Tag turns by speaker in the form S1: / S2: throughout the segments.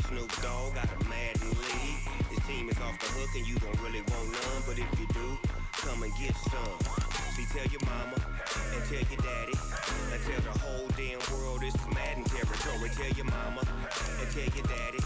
S1: Snoop Dogg got a Madden league. His team is off the hook and you don't really want none, but if you do, come and get some. See, tell your mama and tell your daddy and tell the whole damn world this is Madden territory. Tell your mama and tell your daddy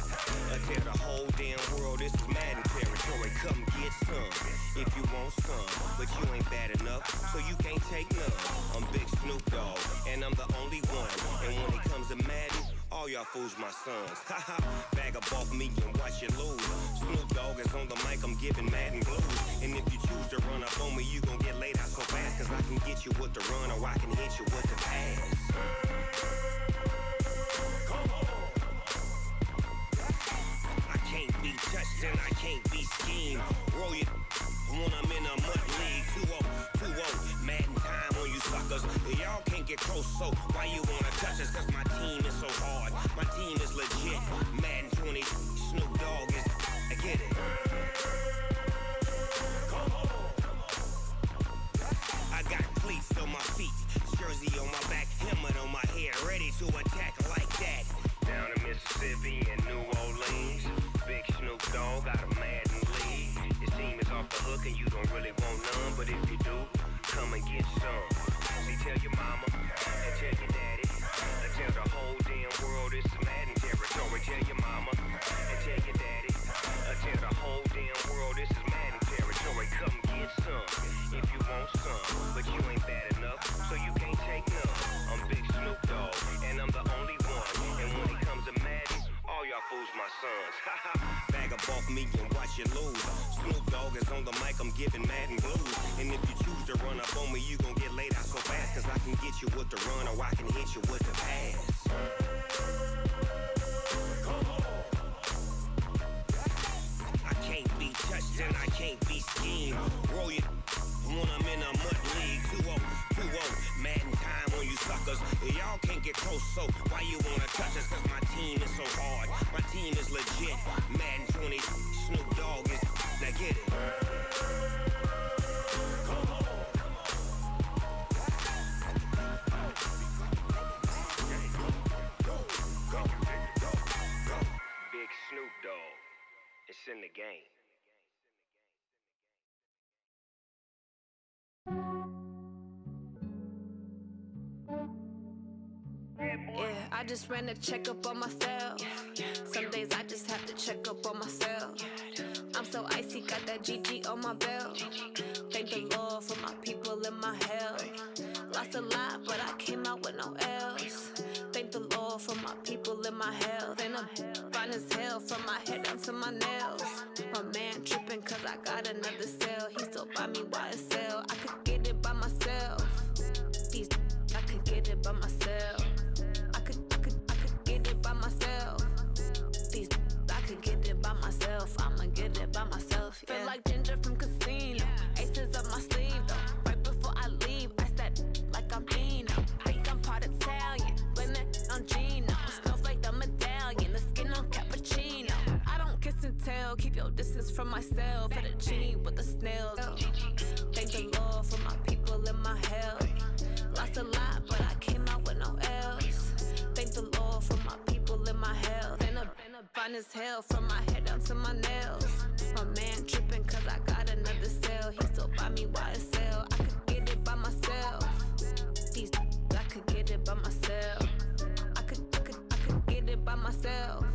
S1: and tell the whole damn world this is Madden territory. Come get some if you want some, but you ain't bad enough, so you can't take none. I'm Big Snoop Dogg and I'm the only one, and when it comes to Madden, all y'all fools my sons. Haha, bag up off me and watch you lose. Snoop Dogg is on the mic, I'm giving Madden blues. And if you choose to run up on me, you gon' get laid out so fast, cause I can get you with the run or I can hit you with the pass. Come on. I can't be touched and I can't be schemed. Roll you when I'm in a mud league. 2-0, 2-0, Madden time on you suckers. Y'all can't get close, so why you wanna touch us? Cause my team is so hard, my team is legit. Madden 20, Snoop Dogg is, I get it. Come on. I got cleats on my feet, jersey on my back, helmet on my head, ready to attack like that. Down in Mississippi and New Orleans, Big Snoop Dogg got a Madden league. His team is off the hook and you don't really want none, but if you do, come and get some. See, tell your mama and tell your daddy and tell the whole damn world this is Madden territory. Tell your mama and tell your daddy and tell the whole damn world this is Madden territory. Come get some if you want some, but you ain't bad enough, so you can't take none. I'm Big Snoop Dogg and I'm the only one, and when it comes to Madden, all y'all fools my sons. Haha, bag up off me and watch you lose. Snoop Dogg is on the mic, I'm giving Madden blues. And if you choose to run up on me, you gon' get laid out so fast, cause I can get you with the run or I can hit you with the pass. Come on. I can't be touched and I can't be schemed. Roll you when I'm in a mud league. 2-0, 2-0, Madden time on you suckers. Y'all can't get close, so why you wanna touch us? Cause my team is so hard, my team is legit. Madden 20, Snoop Dogg is, now get it. Come on. Go. Big Snoop Dogg, it's in the game.
S2: Yeah, I just ran a checkup on myself. Some days I just have to check up on myself. I'm so icy, got that GG on my belt. Thank the Lord for my people and my health. Lost a lot, but I came out with no L's. Thank the Lord for my people and my health. And I'm fine as hell from my head down to my nails. My man tripping cause I got another cell. He still buy me YSL. I could get it by myself. These I could get it by myself. I could get it by myself. These I could get it by myself. I'ma get it by myself. Yeah. Feel like Ginger from Casino. Aces up my sleeve though. Right before I leave, I start like I'm Dino. Think I'm part Italian, blame that on Gino. Snowflake the medallion, the skin on cappuccino. I don't kiss and tell, keep your distance from myself. Fettuccine with the snails. Thank the Lord for my people and my health. Lost a lot, but I came out with no L's. Thank the Lord for my people and my health. And I'm fine as hell from my head down to my nails. My man tripping cause I got another cell. He still buy me YSL. I could get it by myself. These I could get it by myself. I could get it by myself.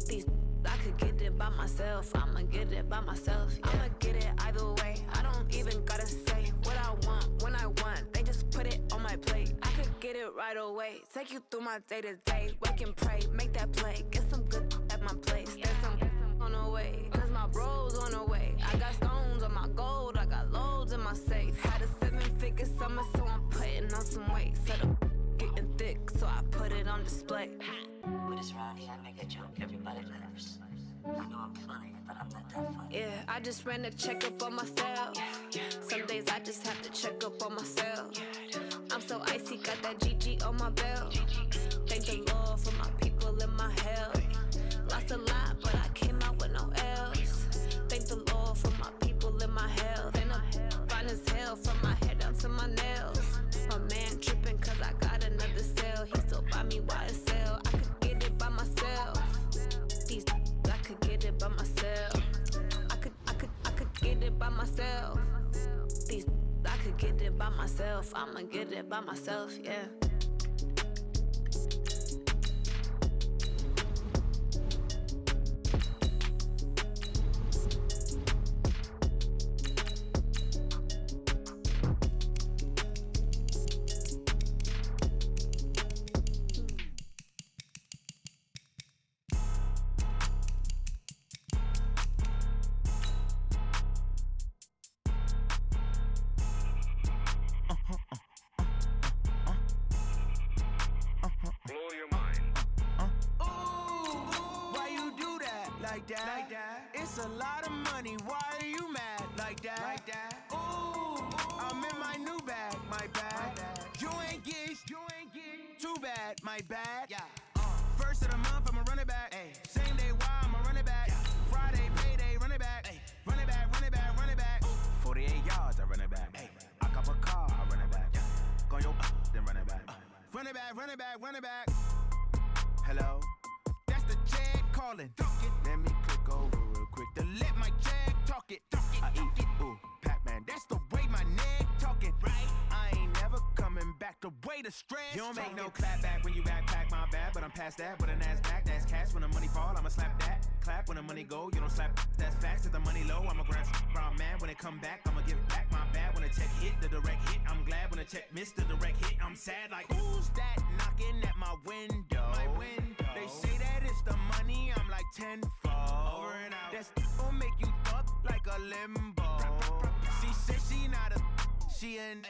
S2: These I could get it by myself. I'ma get it by myself. Yeah. I'ma get it either way. I don't even gotta say what I want when I want. They just put it on my plate. I could get it right away. Take you through my day to day. Wake and pray, make that play. Get some good at my place. There's some on the way, cause my bro's on the way. I got stones on my gold. I got loads in my safe. Had a 7-figure summer, so I'm putting on some weight. Set up getting thick, so I put it on display.
S3: With this round here, I make a joke everybody laughs. I know I'm funny, but I'm not that funny.
S2: Yeah, I just ran a checkup on myself. Some days I just have to check up on myself. I'm so icy, got that GG on my belt. Thank the Lord for my people and my health. Lost a lot, but I came out with no L's. Thank the Lord for my people and my health. And I'm fine as hell from my head down to my nails. My man tripping cause I got another cell. He still buy me YSL. I could get it by myself. myself. These I could get it by myself. I'ma get it by myself, yeah.
S4: Like that. It's a lot of money. Why are you mad like that? Like that. Ooh, I'm in my new bag. My bad. You ain't get too bad. My bad. Yeah. First of the month, I'ma run it back. Ay. Same day, why I'ma run it back. Yeah. Friday, payday, run it back. Ay. Run it back, run it back, run it back. Ooh. 48 yards, I run it back. Ay. I cop a car, I run it back. Yeah. Go your then run it back. Run it back, run it back, run it back. Hello. The jag calling. Let me click over real quick to let my jag talk it. I eat it, ooh, Pac-Man. That's the way my neck talking. Right? I ain't never coming back the way the stress. You don't make no clap back when you backpack, my bad. But I'm past that with a NASDAQ. That's cash when the money fall. I'ma slap that. Clap when the money go. You don't slap. That's facts. If the money low, I'ma grind brown man. When it come back, I'ma give back my bad. When the check hit, the direct hit. I'm glad when the check missed the direct hit. I'm sad like who's that knocking at my window? My window. They say that it's the money, I'm like tenfold. Over and out. That's gon' make you fuck like a limbo. She said she not a, she an.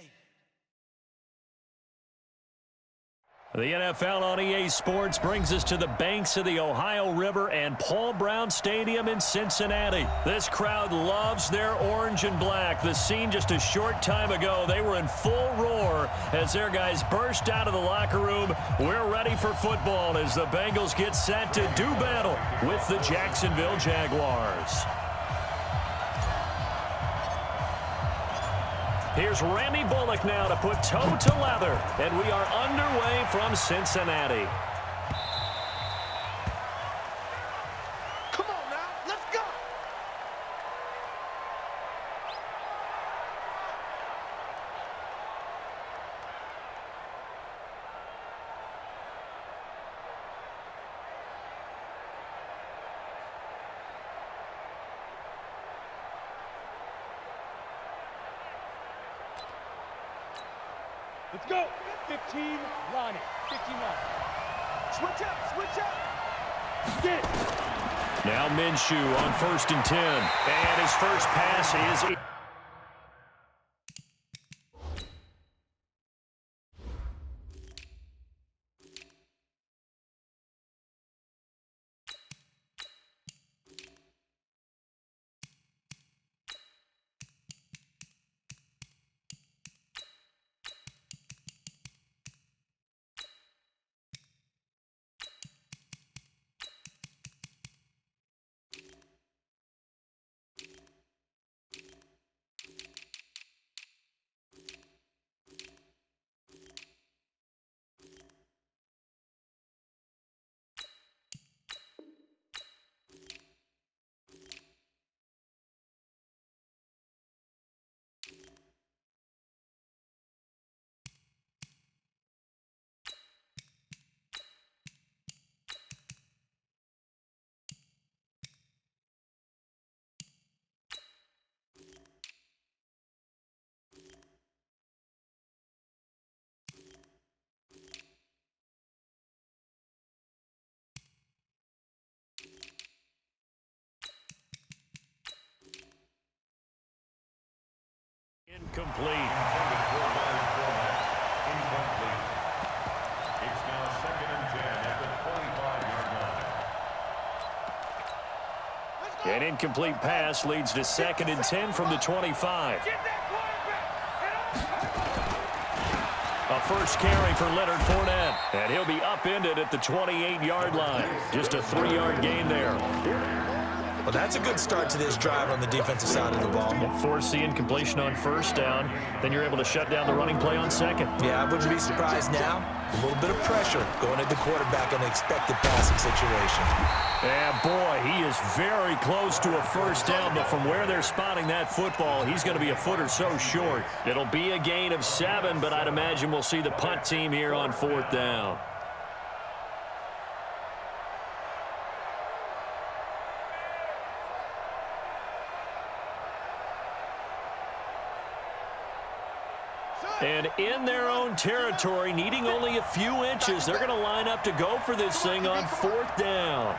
S5: The NFL on EA Sports brings us to the banks of the Ohio River and Paul Brown Stadium in Cincinnati. This crowd loves their orange and black. The scene just a short time ago, they were in full roar as their guys burst out of the locker room. We're ready for football as the Bengals get set to do battle with the Jacksonville Jaguars. Here's Randy Bullock now to put toe to leather, and we are underway from Cincinnati.
S4: Come on now, let's go!
S6: Let's go. 15, line it. 15 line. Switch up, switch up. Get it.
S5: Now Minshew on 1st and 10. And his first pass is... Incomplete.
S7: It's now 2nd and 10 at the 25-yard line.
S5: An incomplete pass leads to 2nd and 10 from the 25. A first carry for Leonard Fournette, and he'll be upended at the 28-yard line. Just a 3-yard gain there.
S8: Well, that's a good start to this drive on the defensive side of the ball.
S5: Force the incompletion on 1st down, then you're able to shut down the running play on 2nd.
S8: Yeah, I wouldn't be surprised now. A little bit of pressure going at the quarterback in an expected passing situation.
S5: And boy, he is very close to a first down, but from where they're spotting that football, he's going to be a foot or so short. It'll be a gain of 7, but I'd imagine we'll see the punt team here on 4th down. And in their own territory, needing only a few inches, they're going to line up to go for this thing on 4th down.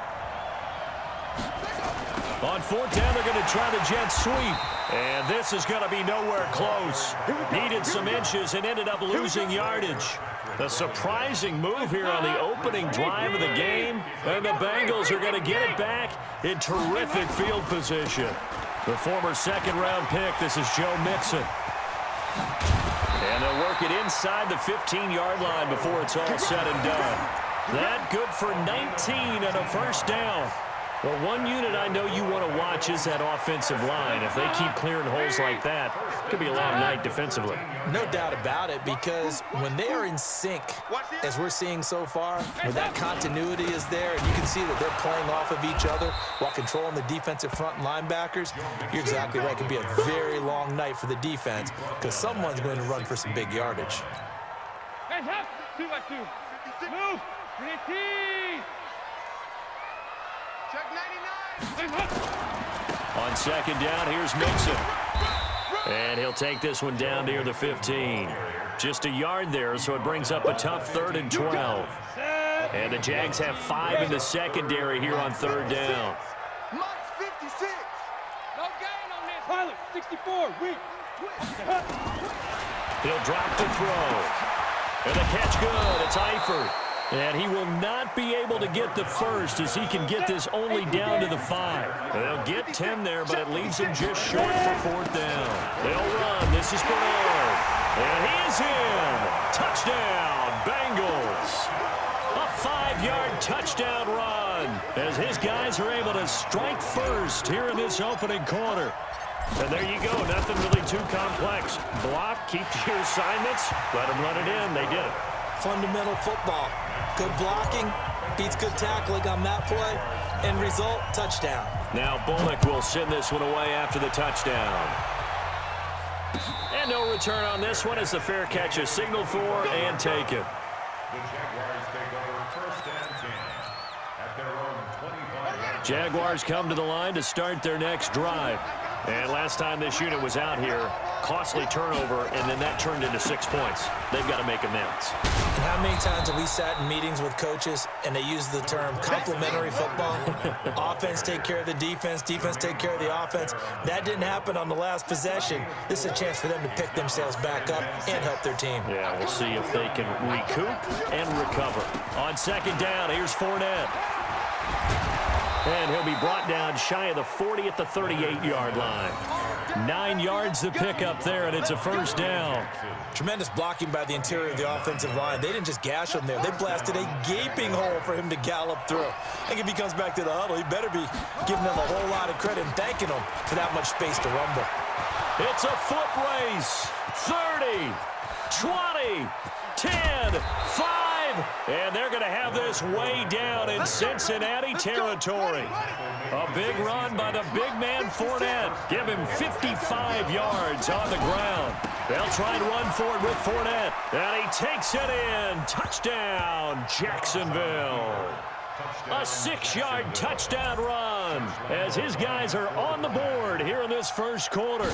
S5: On 4th down, they're going to try the jet sweep. And this is going to be nowhere close. Needed some inches and ended up losing yardage. A surprising move here on the opening drive of the game. And the Bengals are going to get it back in terrific field position. The former second-round pick, this is Joe Mixon. And they'll work it inside the 15-yard line before it's all said and done. That good for 19 and a first down. Well, one unit I know you want to watch is that offensive line. If they keep clearing holes like that, it could be a long night defensively.
S8: No doubt about it, because when they are in sync, as we're seeing so far, when that continuity is there, and you can see that they're playing off of each other while controlling the defensive front and linebackers, you're exactly right. It could be a very long night for the defense, because someone's going to run for some big yardage.
S6: Hands up. 2-by-2. Move. 15. Check 99.
S5: On second down, here's Mixon. And he'll take this one down near the 15. Just a yard there, so it brings up a tough 3rd and 12. And the Jags have 5 in the secondary here on 3rd down.
S6: Max 56. No gain on this. Pilot 64. Weak.
S5: He'll drop to throw. And the catch good. It's Eifert. And he will not be able to get the first, as he can get this only down to the 5. They'll get 10 there, but it leaves him just short for 4th down. They'll run. This is Bernard. And he is in. Touchdown, Bengals. A 5-yard touchdown run, as his guys are able to strike first here in this opening quarter. And there you go. Nothing really too complex. Block, keep to your assignments, let them run it in. They did it.
S8: Fundamental football. Good blocking, beats good tackling on that play. End result, touchdown.
S5: Now Bullock will send this one away after the touchdown. And no return on this one as the fair catch is signaled for and taken.
S7: The Jaguars take over 1st and 10 at their own 25.
S5: Jaguars come to the line to start their next drive. And last time this unit was out here, costly turnover, and then that turned into 6 points. They've got to make amends.
S8: And how many times have we sat in meetings with coaches and they use the term complementary football? Offense take care of the defense, defense take care of the offense. That didn't happen on the last possession. This is a chance for them to pick themselves back up and help their team.
S5: Yeah, we'll see if they can recoup and recover. On second down, here's Fournette. And he'll be brought down shy of the 40 at the 38-yard line. 9 yards to pick up there, and it's a first down.
S8: Tremendous blocking by the interior of the offensive line. They didn't just gash him there. They blasted a gaping hole for him to gallop through. I think if he comes back to the huddle, he better be giving them a whole lot of credit and thanking them for that much space to rumble.
S5: It's a foot race. 30, 20, 10, 5. And they're going to have this way down in Cincinnati territory. A big run by the big man Fournette. Give him 55 yards on the ground. They'll try and run for it with Fournette. And he takes it in. Touchdown, Jacksonville. A 6-yard touchdown run as his guys are on the board here in this first quarter.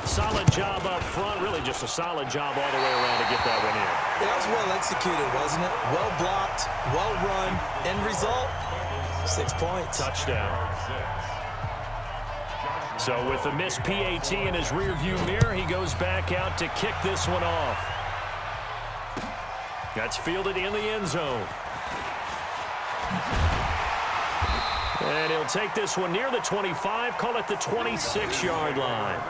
S5: Solid job up front, really just a solid job all the way around to get that one in.
S8: That was well executed, wasn't it? Well blocked, well run. End result, 6 points.
S5: Touchdown. So with the missed PAT in his rearview mirror, he goes back out to kick this one off. That's fielded in the end zone. And he'll take this one near the 25, call it the 26-yard line.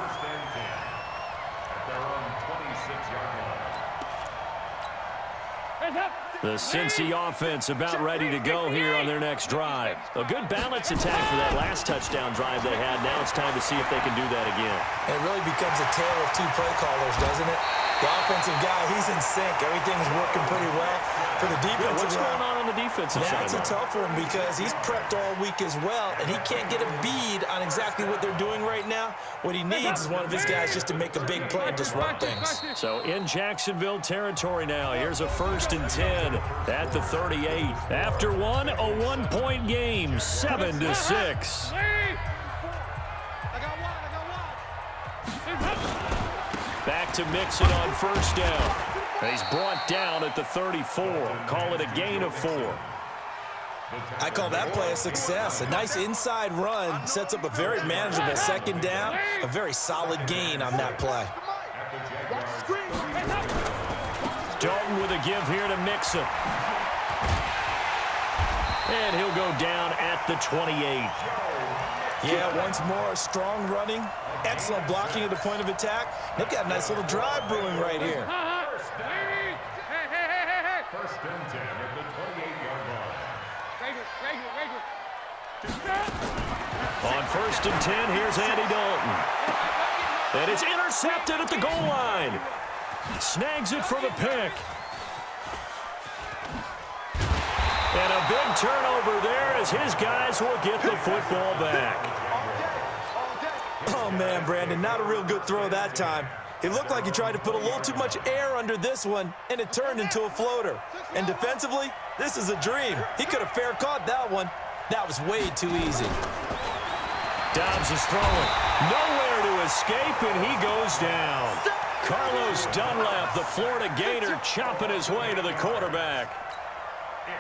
S5: The Cincy offense about ready to go here on their next drive. A good balance attack for that last touchdown drive they had. Now it's time to see if they can do that again.
S8: It really becomes a tale of two play callers, doesn't it? The offensive guy, he's in sync. Everything's working pretty well. For the defensive
S5: what's going on the defensive side?
S8: That's a tough one because he's prepped all week as well, and he can't get a bead on exactly what they're doing right now. What he needs is one of his guys just to make a big play and disrupt things.
S5: So in Jacksonville territory now, here's a 1st and 10 at the 38. After one, a 1-point game, 7-6. Back to Mixon on 1st down. He's brought down at the 34. Call it a gain of 4.
S8: I call that play a success. A nice inside run sets up a very manageable 2nd down. A very solid gain on that play.
S5: Dalton with a give here to Mixon. And he'll go down at the 28.
S8: Yeah, once more, strong running, excellent blocking at the point of attack. They've got a nice little drive brewing right here.
S7: 1st and 10 at the 28-yard line.
S5: On 1st and 10, here's Andy Dalton. And it's intercepted at the goal line. Snags it for the pick. And a big turnover there as his guys will get the football back.
S8: Oh, man, Brandon, not a real good throw that time. It looked like he tried to put a little too much air under this one, and it turned into a floater. And defensively, this is a dream. He could have fair caught that one. That was way too easy.
S5: Dobbs is throwing. Nowhere to escape, and he goes down. Carlos Dunlap, the Florida Gator, chopping his way to the quarterback.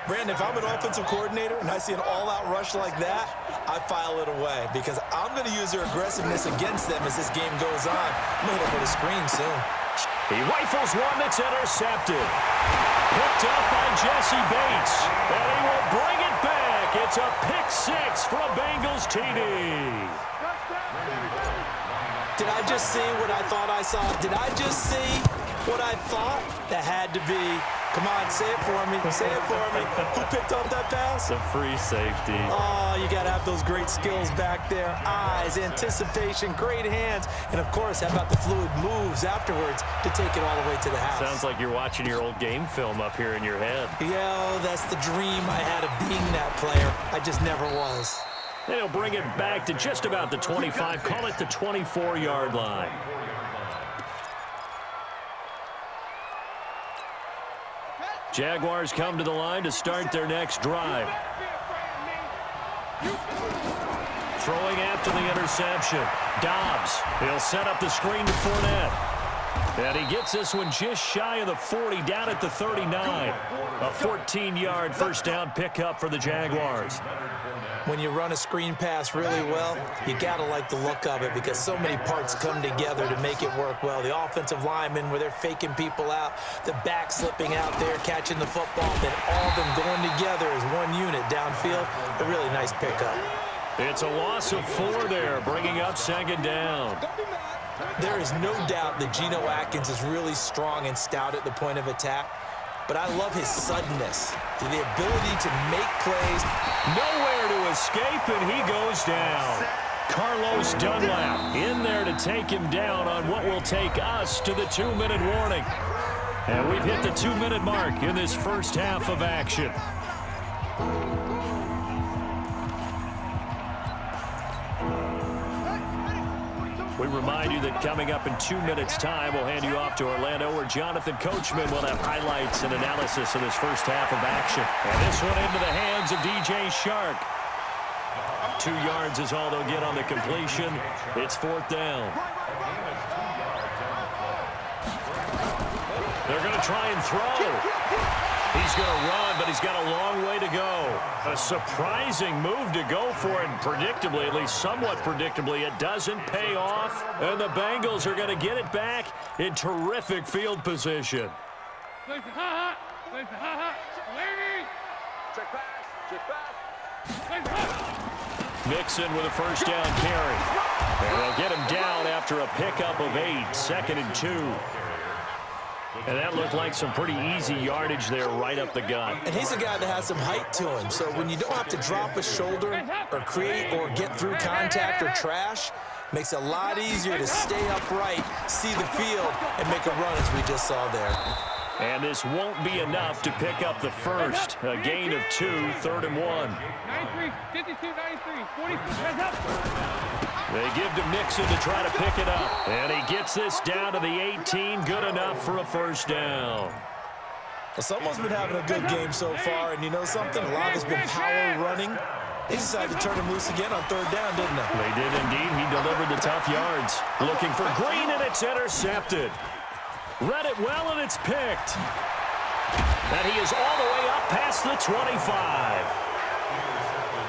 S8: Brandon, if I'm an offensive coordinator and I see an all-out rush like that, I file it away because I'm going to use their aggressiveness against them as this game goes on. I'm going to hit up with a screen soon.
S5: He rifles one that's intercepted. Picked up by Jesse Bates, and he will bring it back. It's a pick 6 for a Bengals TD.
S8: Did I just see what I thought I saw? Did I just see what I thought? That had to be. Come on, say it for me. Say it for me. Who picked up that pass?
S5: A free safety.
S8: Oh, you got to have those great skills back there. Eyes, anticipation, great hands. And, of course, how about the fluid moves afterwards to take it all the way to the house?
S5: Sounds like you're watching your old game film up here in your head.
S8: Yeah, that's the dream I had of being that player. I just never was.
S5: They'll bring it back to just about the 25. Call it the 24-yard line. Jaguars come to the line to start their next drive. Throwing after the interception. Dobbs. He'll set up the screen to Fournette. And he gets this one just shy of the 40, down at the 39. A 14-yard first down pickup for the Jaguars.
S8: When you run a screen pass really well, you got to like the look of it because so many parts come together to make it work well. The offensive linemen, where they're faking people out, the back slipping out there, catching the football, then all of them going together as one unit downfield. A really nice pickup.
S5: It's a loss of 4 there, bringing up 2nd down.
S8: There is no doubt that Geno Atkins is really strong and stout at the point of attack, but I love his suddenness, the ability to make plays.
S5: Nowhere to escape, and he goes down. Carlos Dunlap in there to take him down on what will take us to the 2-minute warning. And we've hit the 2-minute mark in this first half of action. We remind you that coming up in 2 minutes' time, we'll hand you off to Orlando, where Jonathan Coachman will have highlights and analysis of this first half of action. And this one into the hands of DJ Shark. 2 yards is all they'll get on the completion. It's 4th down. They're going to try and throw. He's going to run, but he's got a long way to go. A surprising move to go for it, and predictably, at least somewhat predictably, it doesn't pay off. And the Bengals are going to get it back in terrific field position. Mixon with a first down carry. And they'll get him down after a pickup of 8, 2nd and 2. And that looked like some pretty easy yardage there right up the gut.
S8: And he's a guy that has some height to him. So when you don't have to drop a shoulder or create or get through contact or trash, makes it a lot easier to stay upright, see the field, and make a run as we just saw there.
S5: And this won't be enough to pick up the first. A gain of 2, 3rd and 1.
S6: 93, 52, 93, 44, heads up.
S5: They give to Mixon to try to pick it up. And he gets this down to the 18. Good enough for a first down.
S8: Well, someone's been having a good game so far, and you know something? A lot of it's been power running. They decided to turn him loose again on 3rd down, didn't they?
S5: They did indeed. He delivered the tough yards. Looking for Green, and it's intercepted. Read it well, and it's picked. And he is all the way up past the 25.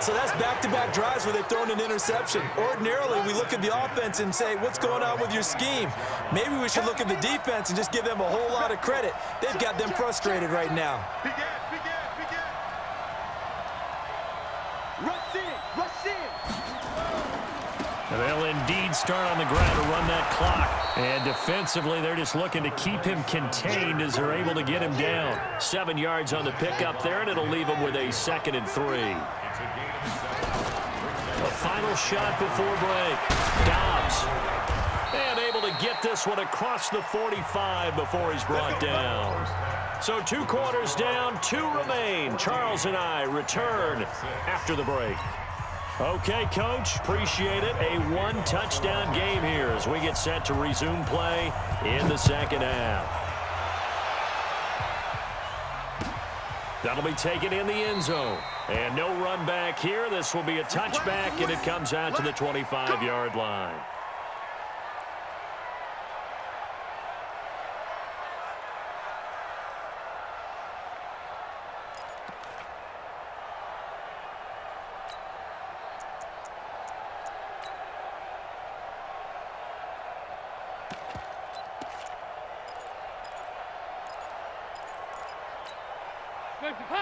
S8: So that's back-to-back drives where they've thrown an interception. Ordinarily, we look at the offense and say, what's going on with your scheme? Maybe we should look at the defense and just give them a whole lot of credit. They've got them frustrated right now.
S5: And they'll indeed start on the ground to run that clock. And defensively, they're just looking to keep him contained as they're able to get him down. 7 yards on the pickup there, and it'll leave him with a 2nd and 3. A final shot before break. Dobbs. And able to get this one across the 45 before he's brought down. So 2 quarters down, 2 remain. Charles and I return after the break. Okay, Coach, appreciate it. A 1-touchdown game here as we get set to resume play in the second half. That'll be taken in the end zone. And no run back here. This will be a touchback, and it comes out to the 25-yard line.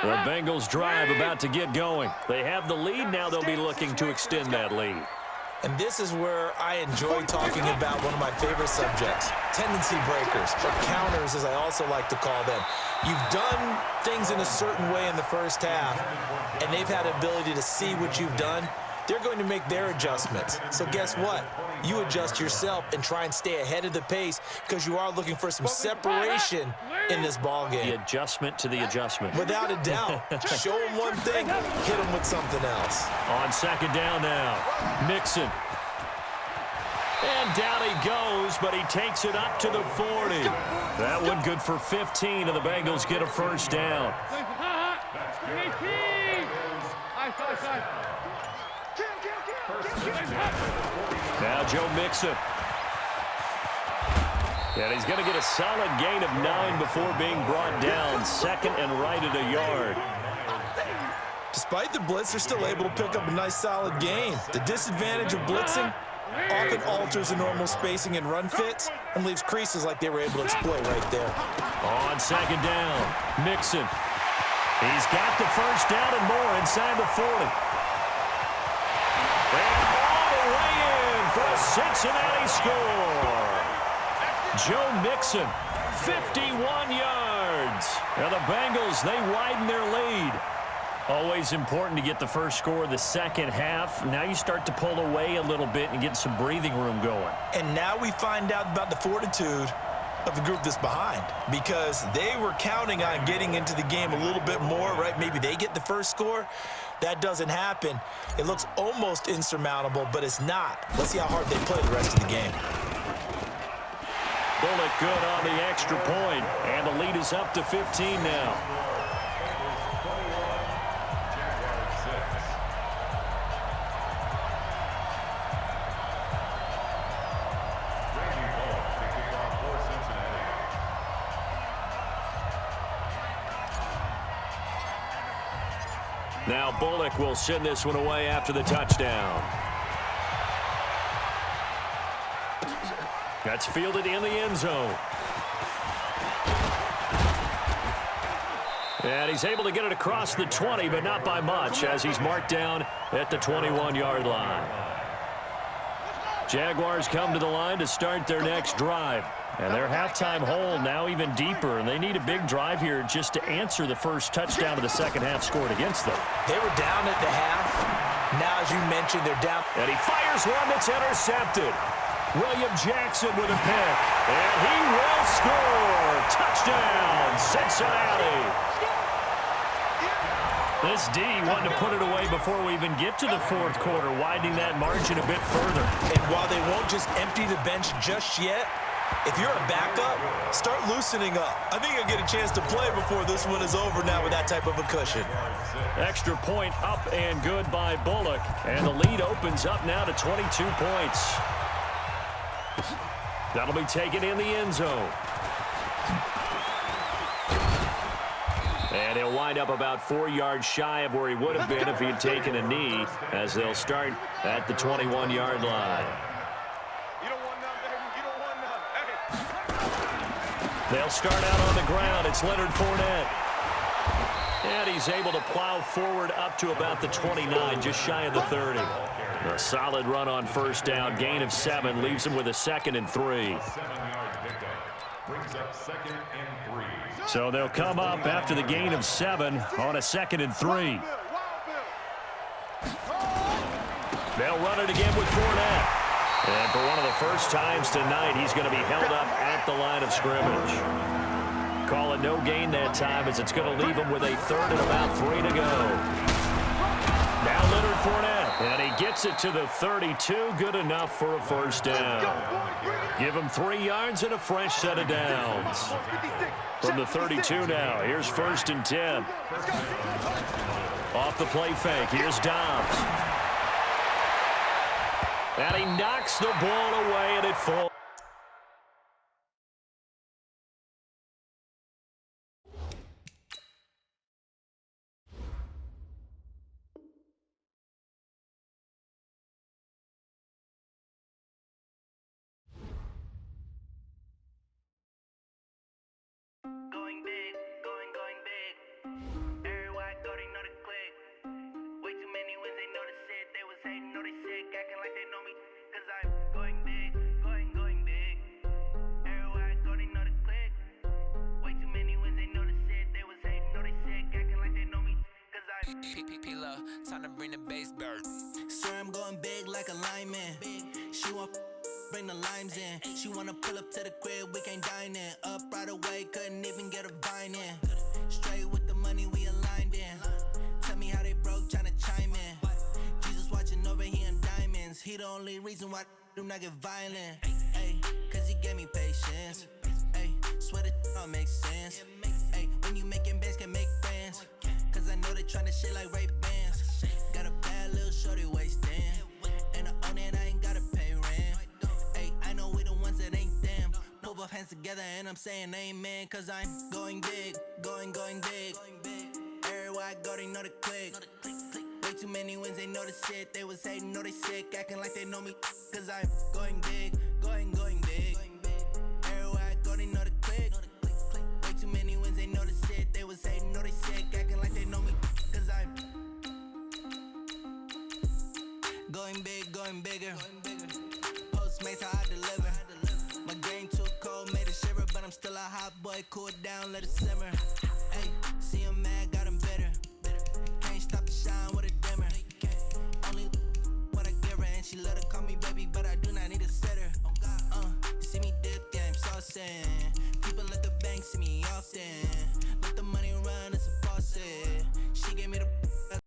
S5: The Bengals drive about to get going. They have the lead. Now they'll be looking to extend that lead.
S8: And this is where I enjoy talking about one of my favorite subjects, tendency breakers, or counters as I also like to call them. You've done things in a certain way in the first half, and they've had the ability to see what you've done. They're going to make their adjustments. So guess what? You adjust yourself and try and stay ahead of the pace because you are looking for some separation in this ball game.
S5: The adjustment to the adjustment.
S8: Without a doubt. Show them one thing, hit them with something else.
S5: On 2nd down now, Mixon. And down he goes, but he takes it up to the 40. That one good for 15, and the Bengals get a first down. Now Joe Mixon. And he's going to get a solid gain of 9 before being brought down. 2nd and right at a yard.
S8: Despite the blitz, they're still able to pick up a nice solid gain. The disadvantage of blitzing often alters the normal spacing and run fits and leaves creases like they were able to exploit right there.
S5: On 2nd down, Mixon. He's got the first down and more inside the 40. And all the way in for a Cincinnati score. Joe Mixon, 51 yards. And the Bengals, they widen their lead. Always important to get the first score of the second half. Now you start to pull away a little bit and get some breathing room going.
S8: And now we find out about the fortitude of the group that's behind, because they were counting on getting into the game a little bit more, right? Maybe they get the first score. That doesn't happen. It looks almost insurmountable, but it's not. Let's see how hard they play the rest of the game.
S5: Bullock good on the extra point, and the lead is up to 15 now. Now Bullock will send this one away after the touchdown. That's fielded in the end zone. And he's able to get it across the 20, but not by much, as he's marked down at the 21-yard line. Jaguars come to the line to start their next drive. And their halftime hole now even deeper, and they need a big drive here just to answer the first touchdown of the second half scored against them.
S8: They were down at the half. Now, as you mentioned, they're down.
S5: And he fires one that's intercepted. William Jackson with a pick. And he will score. Touchdown, Cincinnati. This D wanted to put it away before we even get to the fourth quarter, widening that margin a bit further.
S8: And while they won't just empty the bench just yet, if you're a backup, start loosening up. I think you'll get a chance to play before this one is over now with that type of a cushion.
S5: Extra point up and good by Bullock. And the lead opens up now to 22 points. That'll be taken in the end zone. And he'll wind up about 4 yards shy of where he would have been if he had taken a knee, as they'll start at the 21-yard line. They'll start out on the ground. It's Leonard Fournette. And he's able to plow forward up to about the 29, just shy of the 30. A solid run on first down. Gain of 7 leaves him with a 2nd and 3.
S7: Brings up 2nd and 3.
S5: So they'll come up after the gain of 7 on a 2nd and 3. They'll run it again with Fournette. And for one of the first times tonight, he's going to be held up at the line of scrimmage. Call it no gain that time, as it's going to leave him with a 3rd and about 3 to go. Now Leonard Fournette, and he gets it to the 32. Good enough for a first down. Give him 3 yards and a fresh set of downs. From the 32 now, here's 1st and 10. Off the play fake, here's Dobbs. And he knocks the ball away, and it falls.
S1: Going big, going big. Everywhere I go, they know the click. Way too many wins, they know the shit. They was hating, know they sick, acting like they know me. Cause I'm going big, going big. Everywhere I go, they know the click. Way too many wins, they know the shit. They was hating, know they sick, acting like they know me. Cause I'm
S9: P-P-P-Love, time to bring the bass bird.
S4: Swear I'm going big like a lineman. She want bring the limes in. She wanna pull up to the crib, we can't dine in. Up right away, couldn't even get a vine in. Straight with the money, we aligned in. Tell me how they broke, tryna chime in. Jesus watching over here in diamonds. He the only reason why do not get violent. Ay, cause he gave me patience. Ay, swear that all makes sense. Ay, when you making bands, can make friends. Cause I know they tryna shit like Ray Bans. Got a bad little shorty wasting. And I own it, I ain't gotta pay rent. Ay, I know we the ones that ain't them. Pull both hands together and I'm saying amen. Cause I'm going big, going big. Everywhere I go, they know the click. Way too many wins, they know the shit. They was hating, know they sick, acting like they know me. Cause I'm going big, going big. Everywhere I go, they know the click. Way too many wins, they know the shit. They was hating, know they sick, acting like they know me. Cause I'm going big, going bigger. Postmates how I deliver. My game too cold, made it shiver, but I'm still a hot boy. Cool it down, let it simmer. Ay, see